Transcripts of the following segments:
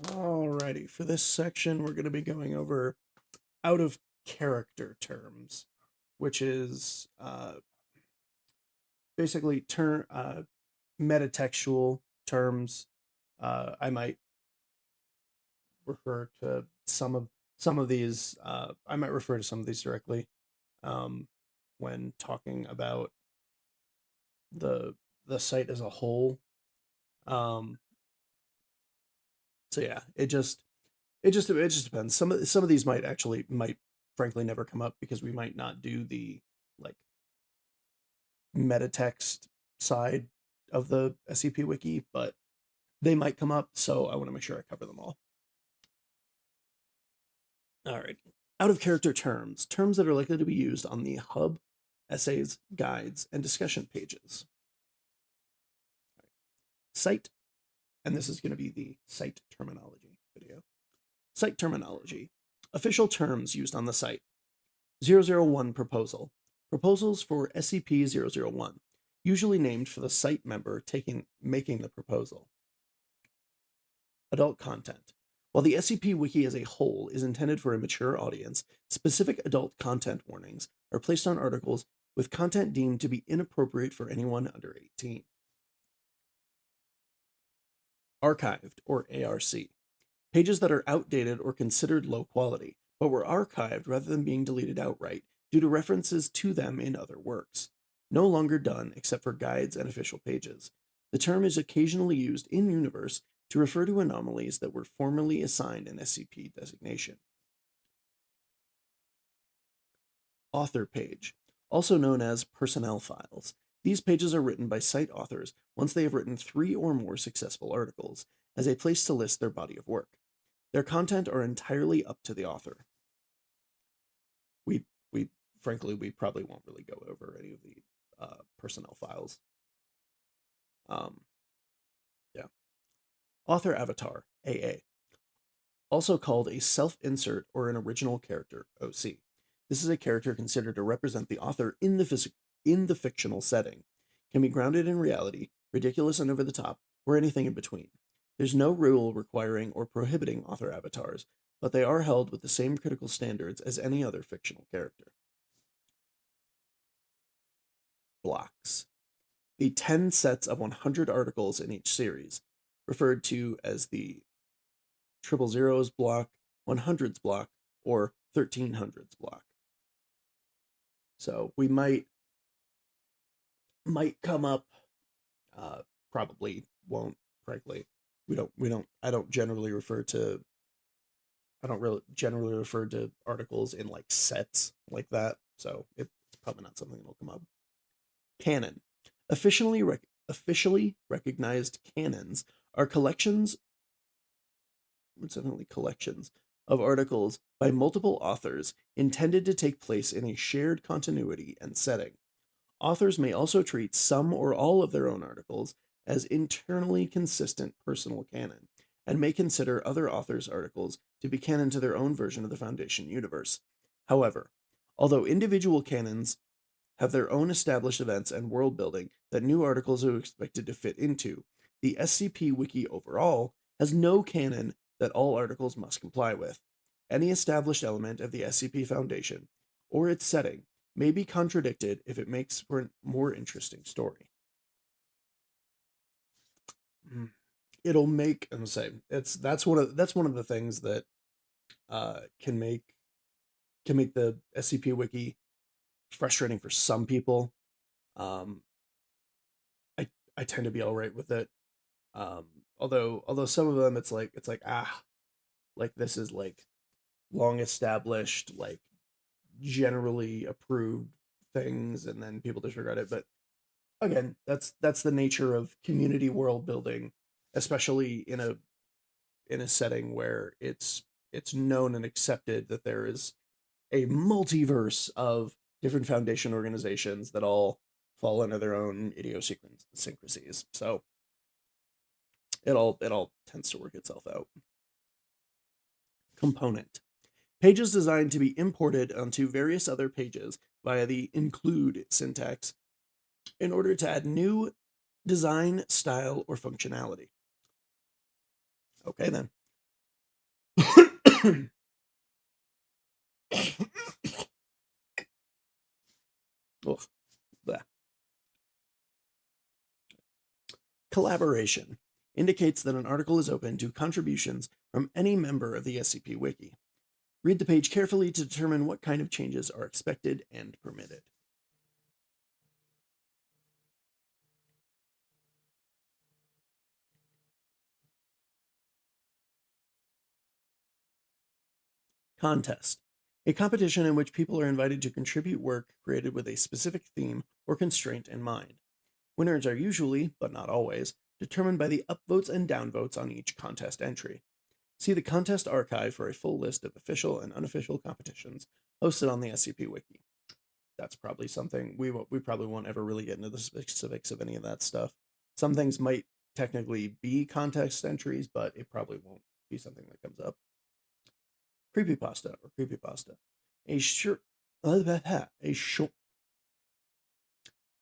Alrighty, for this section, we're going to be going over out of character terms, which is basically meta-textual terms. I might refer to some of these. I might refer to some of these directly um, when talking about the the site as a whole. Um, so yeah, it just depends. Some of these might frankly never come up because we might not do the like meta text side of the SCP wiki, but they might come up, so I want to make sure I cover them all. All right. Out of character terms, terms that are likely to be used on the hub, essays, guides, and discussion pages. Site, and this is going to be the site terminology video. Site terminology. Official terms used on the site. 001 proposal. Proposals for SCP-001, usually named for the site member making the proposal. Adult content. While the SCP Wiki as a whole is intended for a mature audience, specific adult content warnings are placed on articles with content deemed to be inappropriate for anyone under 18. Archived, or ARC. Pages that are outdated or considered low quality, but were archived rather than being deleted outright due to references to them in other works. No longer done except for guides and official pages. The term is occasionally used in universe to refer to anomalies that were formerly assigned an SCP designation. Author page, also known as personnel files. These pages are written by site authors once they have written 3 or more successful articles, as a place to list their body of work. Their content are entirely up to the author. We frankly we probably won't really go over any of the personnel files. Yeah. Author avatar AA, also called a self-insert or an original character OC. This is a character considered to represent the author in the fictional setting. Can be grounded in reality, ridiculous and over the top, or anything in between. There's no rule requiring or prohibiting author avatars, but they are held with the same critical standards as any other fictional character. Blocks. The 10 sets of 100 articles in each series, referred to as the 000s block, 100s block, or 1300s block. So we might come up, probably won't, frankly. I don't really generally refer to articles in like sets like that, so it's probably not something that'll come up. Canon. Officially recognized canons are collections of articles by multiple authors intended to take place in a shared continuity and setting. Authors may also treat some or all of their own articles as internally consistent personal canon, and may consider other authors' articles to be canon to their own version of the Foundation universe. However, although individual canons have their own established events and world building that new articles are expected to fit into, the SCP Wiki overall has no canon that all articles must comply with. Any established element of the SCP Foundation or its setting may be contradicted if it makes for a more interesting story. It'll make, I'm saying, that's one of the things that can make the SCP Wiki frustrating for some people. Um, I tend to be all right with it. Um, although some of them it's like like this is like long established, like generally approved things, and then people disregard it. But again, that's the nature of community world building, especially in a setting where it's known and accepted that there is a multiverse of different Foundation organizations that all fall under their own idiosyncrasies. So it all tends to work itself out. Component. Pages designed to be imported onto various other pages via the include syntax in order to add new design, style, or functionality. Okay then. Ugh, bleh. Collaboration indicates that an article is open to contributions from any member of the SCP Wiki. Read the page carefully to determine what kind of changes are expected and permitted. Contest. A competition in which people are invited to contribute work created with a specific theme or constraint in mind. Winners are usually, but not always, determined by the upvotes and downvotes on each contest entry. See the contest archive for a full list of official and unofficial competitions hosted on the SCP Wiki. That's probably something we probably won't ever really get into the specifics of any of that stuff. Some things might technically be contest entries, but it probably won't be something that comes up. Creepypasta or creepypasta. A short a short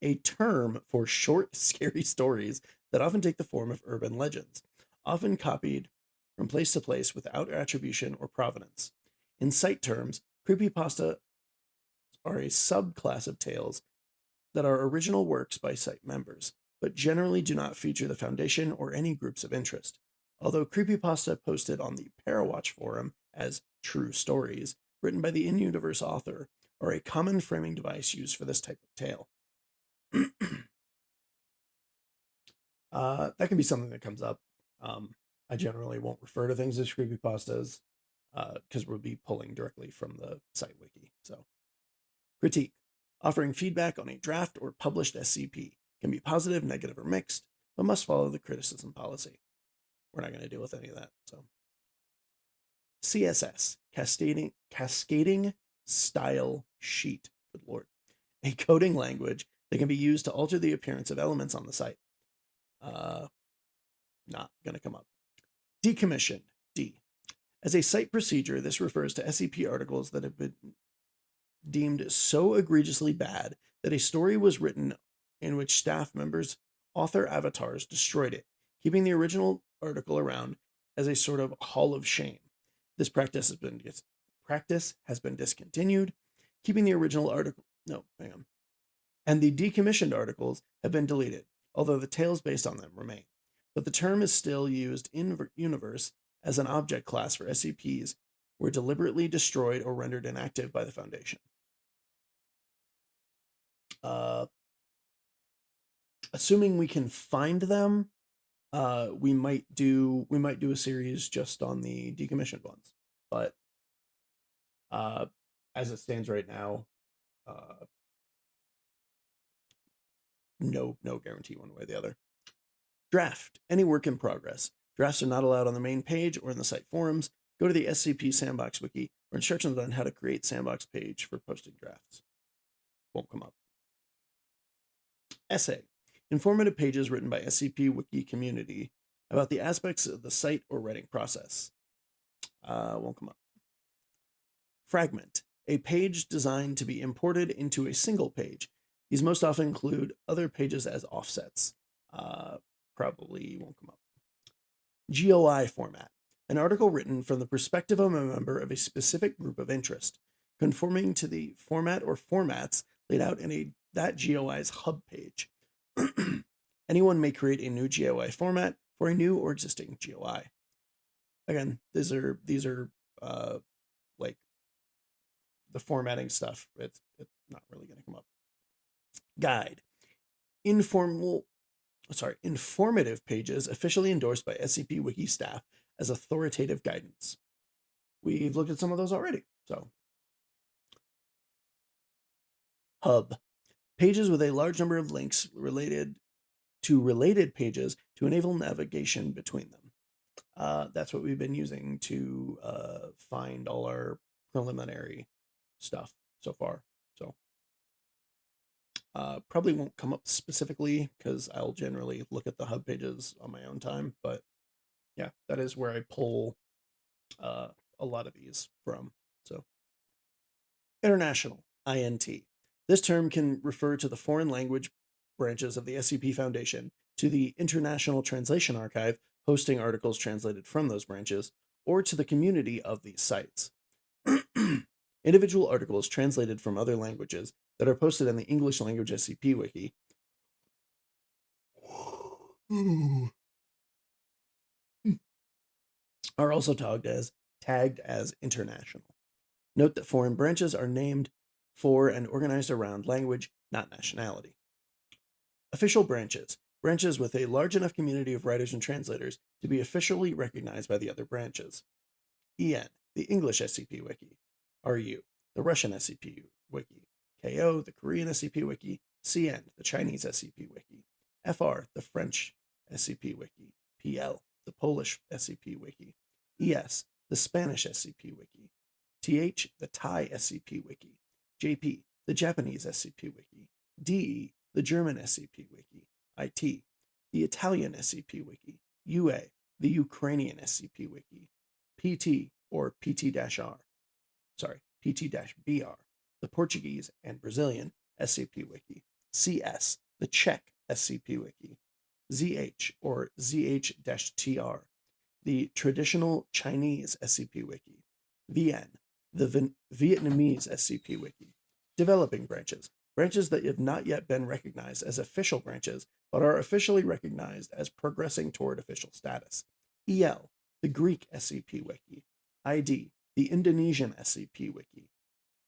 a term for short, scary stories that often take the form of urban legends, often copied from place to place without attribution or provenance. In site terms, creepypasta are a subclass of tales that are original works by site members, but generally do not feature the Foundation or any groups of interest. Although creepypasta posted on the Parawatch forum as true stories, written by the in-universe author, are a common framing device used for this type of tale. That can be something that comes up. I generally won't refer to things as creepypastas because we'll be pulling directly from the site wiki. So, critique. Offering feedback on a draft or published SCP can be positive, negative, or mixed, but must follow the criticism policy. We're not going to deal with any of that. So, CSS, cascading style sheet. Good lord. A coding language that can be used to alter the appearance of elements on the site. Not going to come up. Decommissioned, D. As a site procedure, this refers to SCP articles that have been deemed so egregiously bad that a story was written in which staff members' author avatars destroyed it, keeping the original article around as a sort of hall of shame. This practice has been discontinued, keeping the original article. No, hang on. And the decommissioned articles have been deleted, although the tales based on them remain. But the term is still used in universe as an object class for SCPs were deliberately destroyed or rendered inactive by the Foundation. Assuming we can find them, we might do a series just on the decommissioned ones. But as it stands right now, no guarantee one way or the other. Draft. Any work in progress. Drafts are not allowed on the main page or in the site forums. Go to the SCP Sandbox Wiki for instructions on how to create Sandbox page for posting drafts. Won't come up. Essay. Informative pages written by SCP Wiki community about the aspects of the site or writing process. Won't come up. Fragment. A page designed to be imported into a single page. These most often include other pages as offsets. Probably won't come up. GOI format. An article written from the perspective of a member of a specific group of interest, conforming to the format or formats laid out in that GOI's hub page. Anyone may create a new GOI format for a new or existing GOI. Again, these are like the formatting stuff. It's not really going to come up. Guide. Informative pages officially endorsed by SCP Wiki staff as authoritative guidance. We've looked at some of those already. So, hub. Pages with a large number of links related pages to enable navigation between them. That's what we've been using to find all our preliminary stuff so far. So, probably won't come up specifically because I'll generally look at the hub pages on my own time. But yeah, that is where I pull a lot of these from. So, international, INT. This term can refer to the foreign language branches of the SCP Foundation, to the International Translation Archive, hosting articles translated from those branches, or to the community of these sites. Individual articles translated from other languages that are posted in the English language SCP Wiki are also tagged as international. Note that foreign branches are named for and organized around language, not nationality. Official branches. Branches with a large enough community of writers and translators to be officially recognized by the other branches. EN, the English SCP Wiki. RU, the Russian SCP Wiki. KO, the Korean SCP Wiki. CN, the Chinese SCP Wiki. FR, the French SCP Wiki. PL, the Polish SCP Wiki. ES, the Spanish SCP Wiki. TH, the Thai SCP Wiki. JP, the Japanese SCP Wiki. DE, the German SCP Wiki. IT, the Italian SCP Wiki. UA, the Ukrainian SCP Wiki. PT, or PT-R, PT-BR, the Portuguese and Brazilian SCP Wiki. CS, the Czech SCP Wiki. ZH, or ZH-TR, the traditional Chinese SCP Wiki. VN, the Vietnamese SCP Wiki. Developing branches. Branches that have not yet been recognized as official branches, but are officially recognized as progressing toward official status. EL, the Greek SCP Wiki. ID, the Indonesian SCP Wiki.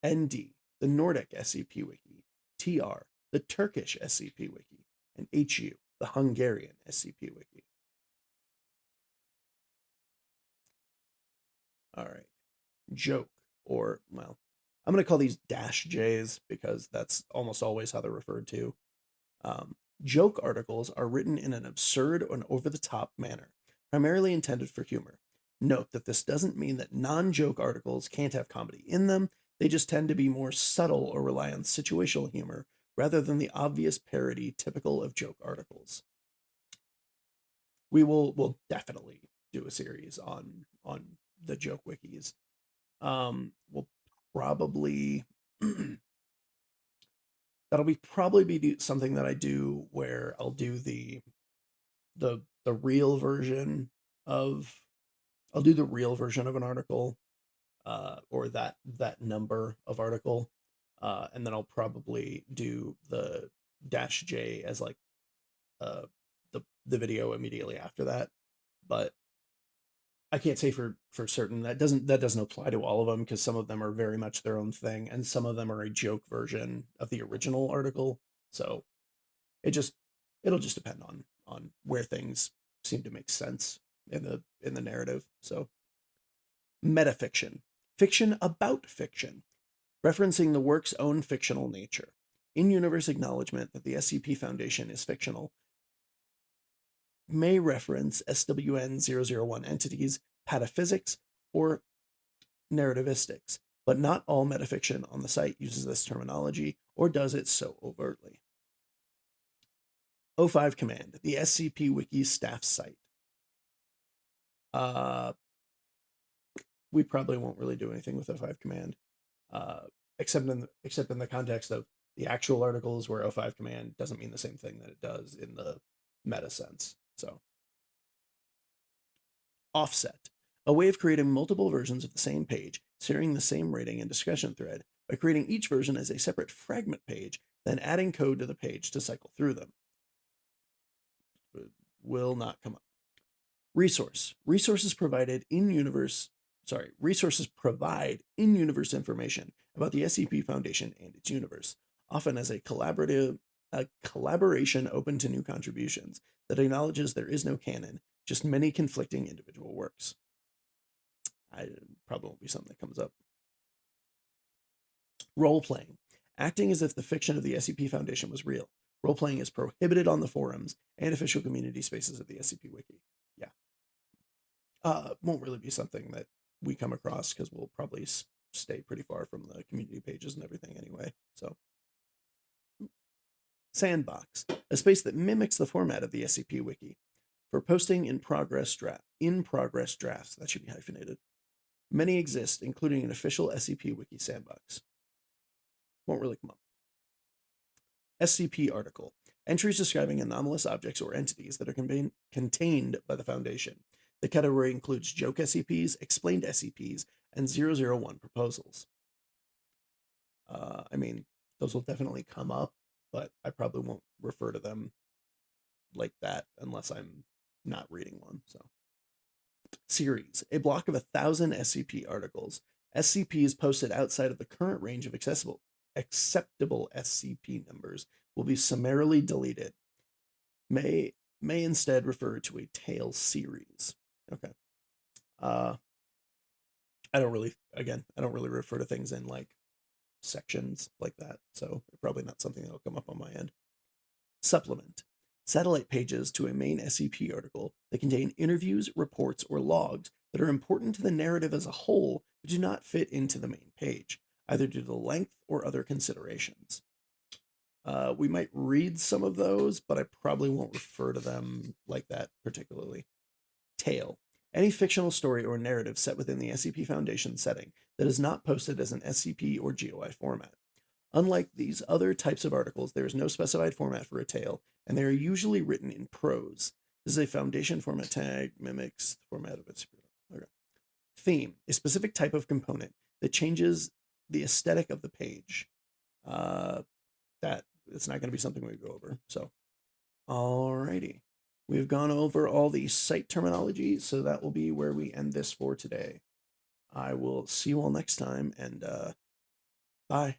ND, the Nordic SCP Wiki. TR, the Turkish SCP Wiki. And HU, the Hungarian SCP Wiki. All right. Joke, or, well, I'm going to call these dash J's because that's almost always how they're referred to. Joke articles are written in an absurd and over-the-top manner, primarily intended for humor. Note that this doesn't mean that non-joke articles can't have comedy in them, they just tend to be more subtle or rely on situational humor rather than the obvious parody typical of joke articles. We'll definitely do a series on the joke wikis. We'll probably that'll be something that I do where I'll do the real version of I'll do the real version of an article, or that number of article, and then I'll probably do the dash J as like the video immediately after that. But I can't say for certain that doesn't apply to all of them because some of them are very much their own thing, and some of them are a joke version of the original article. So it'll just depend on where things seem to make sense in the narrative. So metafiction, fiction about fiction, referencing the work's own fictional nature. In-universe acknowledgement that the SCP Foundation is fictional may reference SWN-001 entities, pataphysics, or narrativistics, but not all metafiction on the site uses this terminology or does it so overtly. O5 Command, the SCP Wiki staff site. We probably won't really do anything with O5 Command, except in the context of the actual articles where O5 Command doesn't mean the same thing that it does in the meta sense. So, offset, a way of creating multiple versions of the same page, sharing the same rating and discussion thread by creating each version as a separate fragment page, then adding code to the page to cycle through them. Will not come up. Resources provide in-universe information about the SCP Foundation and its universe, often as a collaboration open to new contributions that acknowledges there is no canon, just many conflicting individual works. I probably won't be something that comes up. Role-playing, acting as if the fiction of the SCP Foundation was real. Role-playing is prohibited on the forums and official community spaces of the SCP Wiki. Yeah. Won't really be something that we come across because we'll probably stay pretty far from the community pages and everything anyway. So, Sandbox, a space that mimics the format of the SCP Wiki for posting in progress drafts. That should be hyphenated. Many exist, including an official SCP Wiki sandbox. Won't really come up. SCP article, entries describing anomalous objects or entities that are contained by the Foundation. The category includes joke SCPs, explained SCPs, and 001 proposals. I mean, those will definitely come up, but I probably won't refer to them like that unless I'm not reading one. So, series, a block of 1,000 SCP articles. SCPs posted outside of the current range of acceptable SCP numbers will be summarily deleted. May instead refer to a tale series. Okay. I don't really refer to things in like sections like that, so probably not something that'll come up on my end. Supplement. Satellite pages to a main SCP article that contain interviews, reports, or logs that are important to the narrative as a whole but do not fit into the main page, either due to length or other considerations. We might read some of those, but I probably won't refer to them like that particularly. Tale. Any fictional story or narrative set within the SCP Foundation setting that is not posted as an SCP or GOI format. Unlike these other types of articles, there is no specified format for a tale, and they are usually written in prose. This is a Foundation format tag, mimics the format of its. Okay. Theme, a specific type of component that changes the aesthetic of the page. That it's not going to be something we go over. So, alrighty. We've gone over all the site terminology, so that will be where we end this for today. I will see you all next time, and bye.